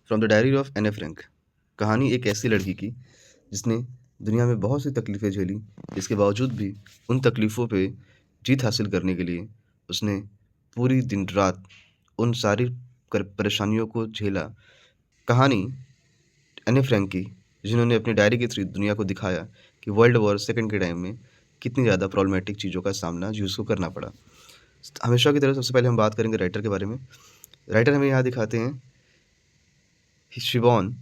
From the diary of Anne Frank. कहानी एक ऐसी लड़की की जिसने दुनिया में बहुत सी तकलीफ़ें झेली, इसके बावजूद भी उन तकलीफ़ों पे जीत हासिल करने के लिए उसने पूरी दिन रात उन सारी परेशानियों को झेला। कहानी एने फ्रैंक की, जिन्होंने अपनी डायरी के थ्रू दुनिया को दिखाया कि वर्ल्ड वॉर सेकंड के टाइम में कितनी ज़्यादा प्रॉब्लमेटिक चीज़ों का सामना ज्यूज़ को करना पड़ा। हमेशा की तरह सबसे पहले हम बात करेंगे राइटर के बारे में। राइटर हमें यहाँ दिखाते हैं she born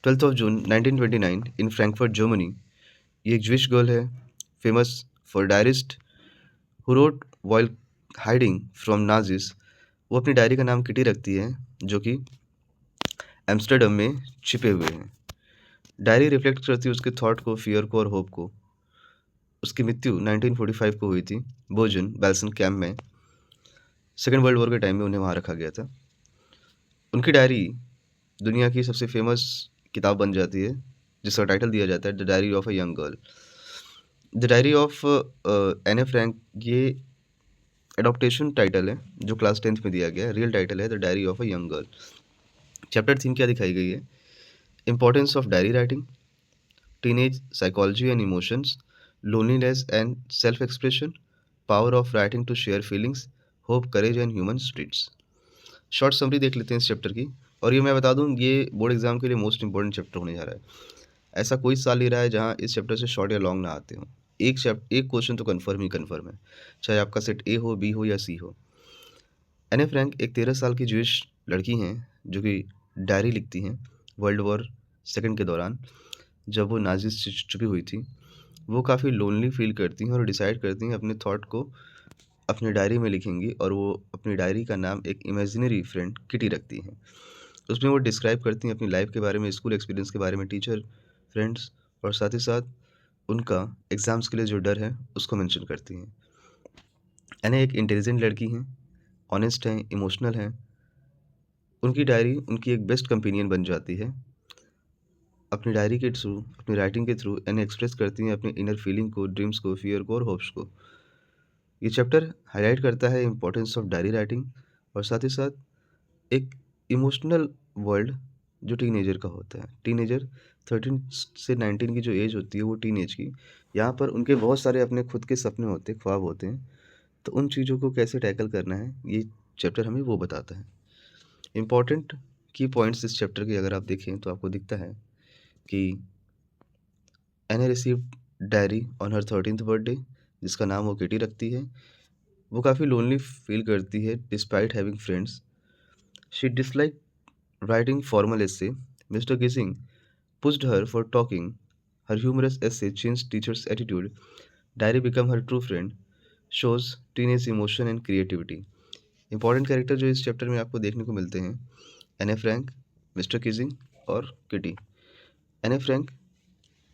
12th of June 1929 in Frankfurt Germany. ये एक ज्विश गर्ल है, famous for diarist who wrote while hiding from Nazis. वो अपनी डायरी का नाम किटी रखती है, जो कि एम्स्टर्डम में छिपे हुए हैं। डायरी रिफ्लेक्ट करती है उसके थॉट को, फियर को और होप को। उसकी मृत्यु 1945 को हुई थी बोजन बेल्सन कैम्प में। सेकेंड वर्ल्ड वॉर के टाइम में उन्हें वहाँ रखा गया था। उनकी डायरी दुनिया की सबसे फेमस किताब बन जाती है, जिसका टाइटल दिया जाता है the diary of a young girl. The diary of Anne Frank ये एडॉप्टेशन टाइटल है जो क्लास 10th में दिया गया है। रियल टाइटल है the diary of a young girl. Chapter theme क्या दिखाई गई है? Importance of diary writing, teenage psychology and emotions, loneliness and self expression, power of writing to share feelings, hope, courage and human spirits. Short summary देख लेते हैं इस chapter की। और ये मैं बता दूं, ये बोर्ड एग्जाम के लिए मोस्ट इंपॉर्टेंट चैप्टर होने जा रहा है। ऐसा कोई साल नहीं रहा है जहाँ इस चैप्टर से शॉर्ट या लॉन्ग ना आते हों। एक क्वेश्चन तो कन्फर्म ही कन्फर्म है, चाहे आपका सेट ए हो, बी हो या सी हो। एने फ्रैंक एक 13 साल की ज्यूइश लड़की हैं जो कि डायरी लिखती हैं वर्ल्ड वॉर सेकंड के दौरान, जब वो नाजिस से छुपी हुई थी। वो काफ़ी लोनली फील करती हैं और डिसाइड करती हैं अपने थॉट को अपनी डायरी में लिखेंगी, और वो अपनी डायरी का नाम एक इमेजिनरी फ्रेंड किटी रखती हैं। उसमें वो डिस्क्राइब करती हैं अपनी लाइफ के बारे में, स्कूल एक्सपीरियंस के बारे में, टीचर, फ्रेंड्स, और साथ ही साथ उनका एग्ज़ाम्स के लिए जो डर है उसको मेंशन करती हैं। एने एक इंटेलिजेंट लड़की हैं, ऑनेस्ट हैं, इमोशनल हैं। उनकी डायरी उनकी एक बेस्ट कंपेनियन बन जाती है। अपनी डायरी के थ्रू, अपनी राइटिंग के थ्रू एने एक्सप्रेस करती हैं अपने इनर फीलिंग को, ड्रीम्स को, फियर को और होप्स को। ये चैप्टर हाईलाइट करता है इंपॉर्टेंस ऑफ डायरी राइटिंग, और साथ ही साथ एक इमोशनल वर्ल्ड जो टीनेजर का होता है। टीनेजर 13 से 19 की जो एज होती है वो टीनेज की, यहाँ पर उनके बहुत सारे अपने खुद के सपने होते हैं, ख्वाब होते हैं। तो उन चीज़ों को कैसे टैकल करना है, ये चैप्टर हमें वो बताता है। इम्पॉर्टेंट की पॉइंट्स इस चैप्टर के अगर आप देखें तो आपको दिखता है कि एने received diary on her 13th birthday, जिसका नाम वो किटी रखती है। वो काफ़ी लोनली फील करती है despite having friends. She dislike writing formal essay. Mr. Gissing pushed her for talking. Her humorous essay changed teachers' attitude. Diary became her true friend. Shows teenage emotion and creativity. Important character जो इस chapter में आपको देखने को मिलते हैं, एने Frank, mister किजिंग और किटी। एने फ्रैंक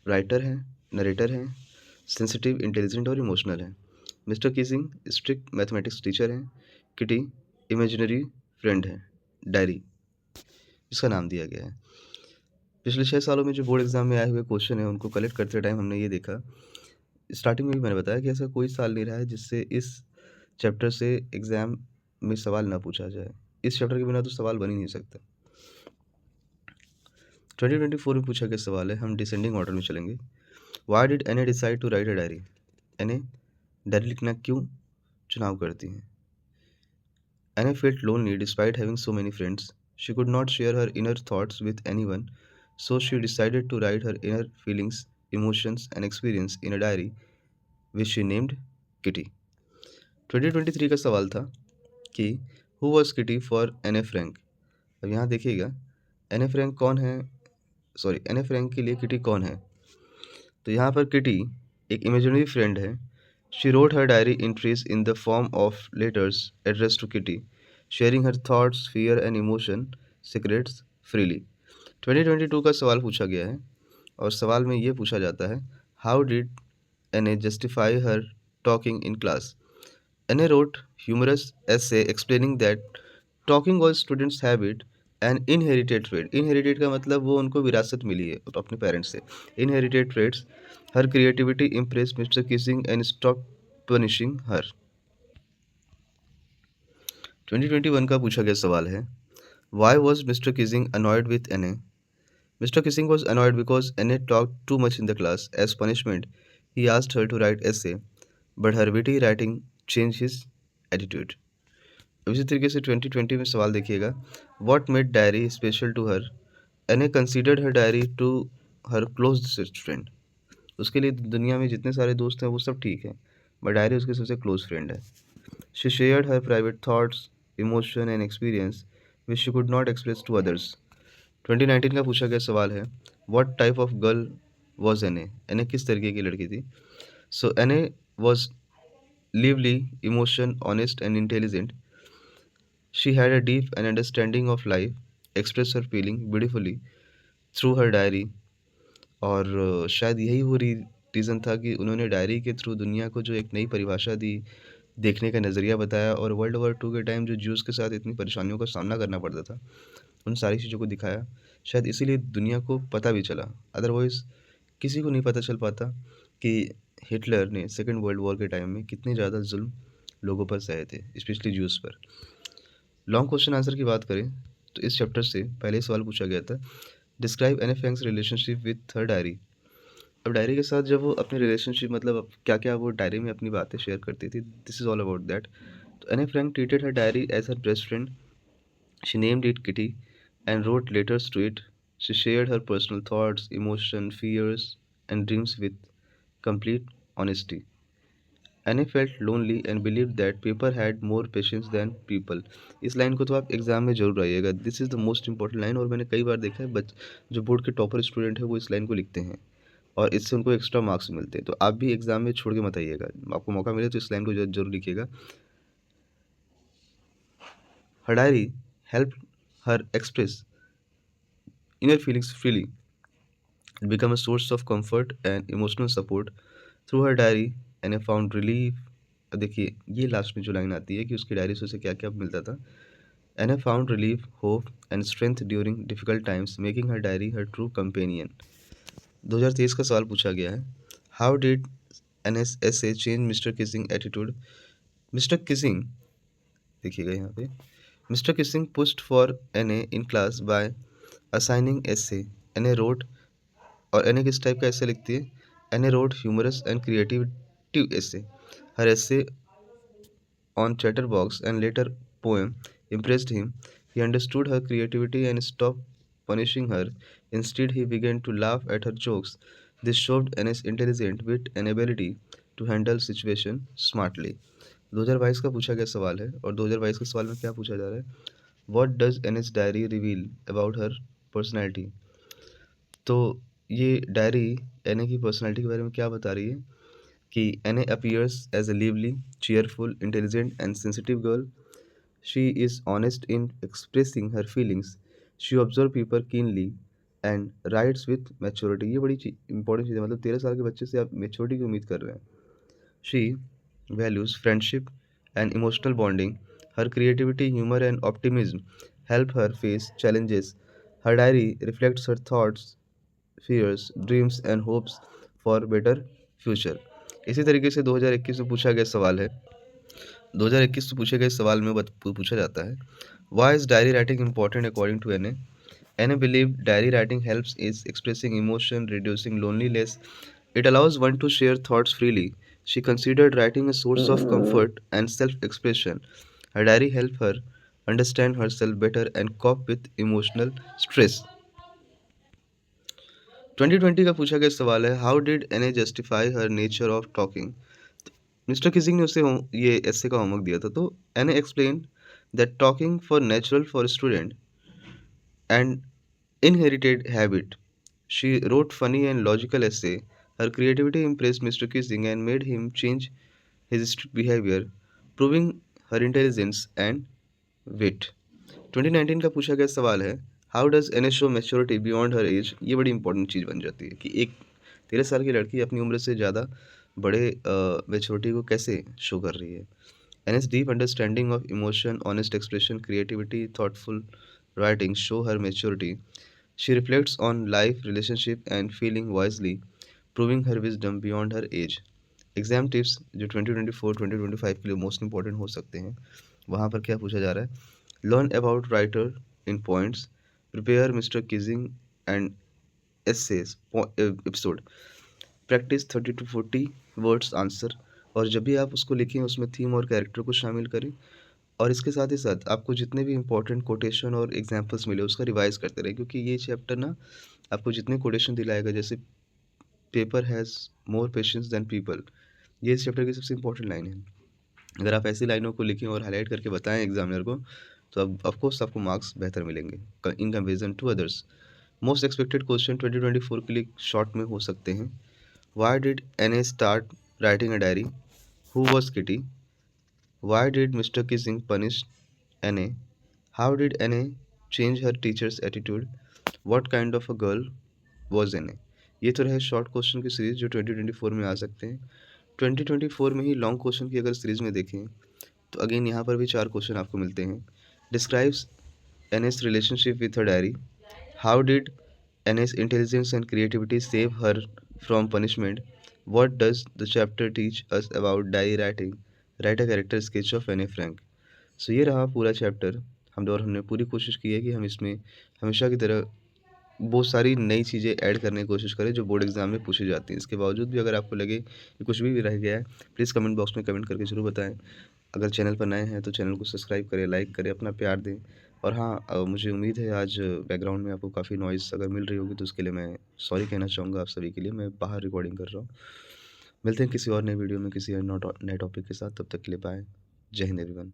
राइटर हैं, नरेटर हैं, सेंसिटिव, इंटेलिजेंट और इमोशनल हैं। मिस्टर किजिंग स्ट्रिक्ट मैथमेटिक्स टीचर हैं। किटी इमेजिनरी फ्रेंड है। डायरी इसका नाम दिया गया है। पिछले 6 सालों में जो बोर्ड एग्जाम में आए हुए क्वेश्चन हैं उनको कलेक्ट करते टाइम हमने ये देखा, स्टार्टिंग में भी मैंने बताया कि ऐसा कोई साल नहीं रहा है जिससे इस चैप्टर से एग्जाम में सवाल ना पूछा जाए। इस चैप्टर के बिना तो सवाल बन ही नहीं सकता। 2024 में पूछा गया सवाल है, हम डिसेंडिंग ऑर्डर में चलेंगे। Why did Anne decide to write a diary? Anne diary लिखना क्यों चुनाव करती हैं? Anne felt lonely despite having so many friends. She could not share her inner thoughts with anyone, so she decided to write her inner feelings, emotions, and experience in a diary, which she named Kitty. 2023 का सवाल था कि Who was Kitty for Anne Frank? अब यहाँ देखिएगा, एने Frank कौन है, एने फ्रैंक के लिए किटी कौन है? तो यहाँ पर किटी एक इमेजिनरी फ्रेंड है। She wrote her diary entries in the form of letters address to Kitty, sharing her thoughts, fear and emotion, secrets freely. 2022 का सवाल पूछा गया है, और सवाल में ये पूछा जाता है, how did Anne justify her talking in class? Anne wrote humorous essay explaining that talking was students habit and inherited trade. Inherited का मतलब वो उनको विरासत मिली है अपने पेरेंट्स से। Inherited trades, her creativity impress Mister Keesing and stop punishing her. 2021 का पूछा गया सवाल है, Why was Mr. Kissing annoyed with Anne? Mr. Kissing was annoyed because Anne talked too much in the class. As punishment, he asked her to write essay, but her witty writing changed his attitude. अब इसी तरीके से 2020 में सवाल देखिएगा, What made diary special to her? Anne considered her diary to her closest friend. उसके लिए दुनिया में जितने सारे दोस्त हैं वो सब ठीक है, बट डायरी उसके सबसे क्लोज फ्रेंड है. She shared her private thoughts, emotion and experience which she could not express to others. 2019 का पूछा गया सवाल है, What type of girl was Anne? Anne किस तरीके की लड़की थी? So Anne was lively, emotion, honest and intelligent. She had a deep and understanding of life, expressed her feeling beautifully through her diary. और शायद यही वो रीज़न था कि उन्होंने डायरी के थ्रू दुनिया को जो एक नई परिभाषा दी, देखने का नज़रिया बताया, और वर्ल्ड वॉर 2 के टाइम जो ज्यूज़ के साथ इतनी परेशानियों का सामना करना पड़ता था, उन सारी चीज़ों को दिखाया. शायद इसीलिए दुनिया को पता भी चला, अदरवाइज़ किसी को नहीं पता चल पाता कि हिटलर ने सेकेंड वर्ल्ड वॉर के टाइम में कितने ज़्यादा जुल्म लोगों पर सहे थे, स्पेशली ज्यूज़ पर. लॉन्ग क्वेश्चन आंसर की बात करें तो इस चैप्टर से पहले सवाल पूछा गया था, डिस्क्राइब एने Franks relationship with her diary. अब डायरी के साथ जब वो अपने रिलेशनशिप, मतलब क्या क्या वो डायरी में अपनी बातें शेयर करती थी, this is all about that. तो Anne Frank treated her diary as her best friend. She named it Kitty and wrote letters to it. She shared her personal thoughts, emotion, fears and dreams with complete honesty. Anne felt lonely and believed that paper had more patience than people. इस line को तो आप exam में जरूर आइएगा, this is the most important line, और मैंने कई बार देखा है जो बोर्ड के टॉपर स्टूडेंट है वो इस लाइन को लिखते हैं और इससे उनको एक्स्ट्रा मार्क्स मिलते हैं. तो आप भी एग्जाम में छोड़ के मत आइएगा, आपको मौका मिले तो इस लाइन को जरूर लिखिएगा. Her diary help her express inner feelings freely. It became a source of comfort and emotional support. Through her diary, Anne found relief. देखिए ये लास्ट में जो लाइन आती है कि उसकी डायरी से उसे क्या क्या मिलता था. Anne found relief, hope and strength during difficult times, making her diary her true companion. 2023 का सवाल पूछा गया है, How did Anne's essay change Mr. Kissing attitude? Mr. Kissing, देखिएगा यहाँ पे, Mr. Kissing pushed for Anne in class by assigning essay. Anne wrote, और एने किस टाइप का ऐसे लिखती है, एने रोड ह्यूमरस एंड क्रिएटिव ऐसे. हर ऐसे on chatterbox and later poem impressed him. He understood her creativity and stopped punishing her. Instead, he began to laugh at her jokes. This showed Anne's intelligent wit and ability to handle situation smartly. 2022 का पूछा गया सवाल है, और 2022 के सवाल में क्या पूछा जा रहा है, What does Anne's diary reveal about her personality? तो ये डायरी एने की पर्सनालिटी के बारे में क्या बता रही है कि Anne appears as a lively, cheerful, intelligent and sensitive girl. She is honest in expressing her feelings. She observes people keenly and writes with maturity. ये बड़ी इंपॉर्टेंट चीज़ है, मतलब 13 साल के बच्चे से आप मेच्योरिटी की उम्मीद कर रहे हैं. She values friendship and emotional bonding. Her creativity, humor and optimism help her face challenges. Her diary reflects her thoughts, fears, dreams and hopes for better future. इसी तरीके से 2021 में पूछा गया सवाल है, 2021 में पूछे गए सवाल में पूछा जाता है, Why is diary writing important according to Anne? Anne believed diary writing helps is expressing emotion, reducing loneliness. It allows one to share thoughts freely. She considered writing a source of comfort and self-expression. Her diary helped her understand herself better and cope with emotional stress. 2020 का पूछा गया सवाल है, how did Anne justify her nature of talking. Mister Keesing ने उसे ये ऐसे का होमवर्क दिया था, तो एने explain that talking for natural for student and inherited habit. She wrote funny and logical essay. Her creativity impressed Mr. Kissing and made him change his strict behavior, proving her intelligence and wit. 2019 का पूछा गया सवाल है, how does Anne show maturity beyond her age. ये बड़ी important चीज़ बन जाती है कि एक 13 साल की लड़की अपनी उम्र से ज़्यादा बड़े मैच्योरिटी को कैसे शो कर रही है. Anne's deep understanding of emotion, honest expression, creativity, thoughtful writing show her maturity. She reflects on life, relationship and feeling wisely, proving her wisdom beyond her age. Exam tips जो 2024-2025 के लिए most important हो सकते हैं, वहाँ पर क्या पूछा जा रहा है, learn about writer in points. Prepare Mr. Kissing and essays episode. Practice 30 to 40 words answer. और जब भी आप उसको लिखें उसमें थीम और कैरेक्टर को शामिल करें, और इसके साथ ही साथ आपको जितने भी इंपॉर्टेंट कोटेशन और एग्जांपल्स मिले उसका रिवाइज करते रहें, क्योंकि ये चैप्टर ना आपको जितने कोटेशन दिलाएगा, जैसे paper has more patience than people, ये इस चैप्टर की सबसे इंपॉर्टेंट लाइन है। अगर आप ऐसी लाइनों को लिखें और हाईलाइट करके बताएं एग्जामिनर को, तो अब ऑफकोर्स आपको मार्क्स बेहतर मिलेंगे in comparison to others. Most expected question 2024 के लिए शॉर्ट में हो सकते हैं। Why did Anne start writing a diary? Who was Kitty? Why did Mr Keesing punish Anne? How did Anne change her teacher's attitude? What kind of a girl was Anne? ये तो रहे short question की series जो 2024 में आ सकते हैं। 2024 में ही long question की अगर सीरीज में देखें तो अगेन यहाँ पर भी 4 क्वेश्चन आपको मिलते हैं। Describes Anne's relationship with her diary. How did Anne's intelligence and creativity save her from punishment? What does the chapter teach us about diary writing? Write a character sketch of Anne uh Frank. So ये रहा पूरा chapter. हमने पूरी कोशिश की है कि हम इसमें हमेशा की तरह बहुत सारी नई चीज़ें ऐड करने की कोशिश करें जो बोर्ड एग्ज़ाम में पूछी जाती हैं। इसके बावजूद भी अगर आपको लगे कि कुछ भी रह गया है, प्लीज़ कमेंट बॉक्स में कमेंट करके ज़रूर बताएं। अगर चैनल पर नए हैं तो चैनल को सब्सक्राइब करें, लाइक करें, अपना प्यार दें। और हाँ, मुझे उम्मीद है आज बैकग्राउंड में आपको काफ़ी नॉइज़ अगर मिल रही होगी तो उसके लिए मैं सॉरी कहना चाहूँगा आप सभी के लिए। मैं बाहर रिकॉर्डिंग कर रहा हूँ। मिलते हैं किसी और नए वीडियो में किसी और नए टॉपिक के साथ। तब तक के लिए बाय। जय हिंद एवरीवन।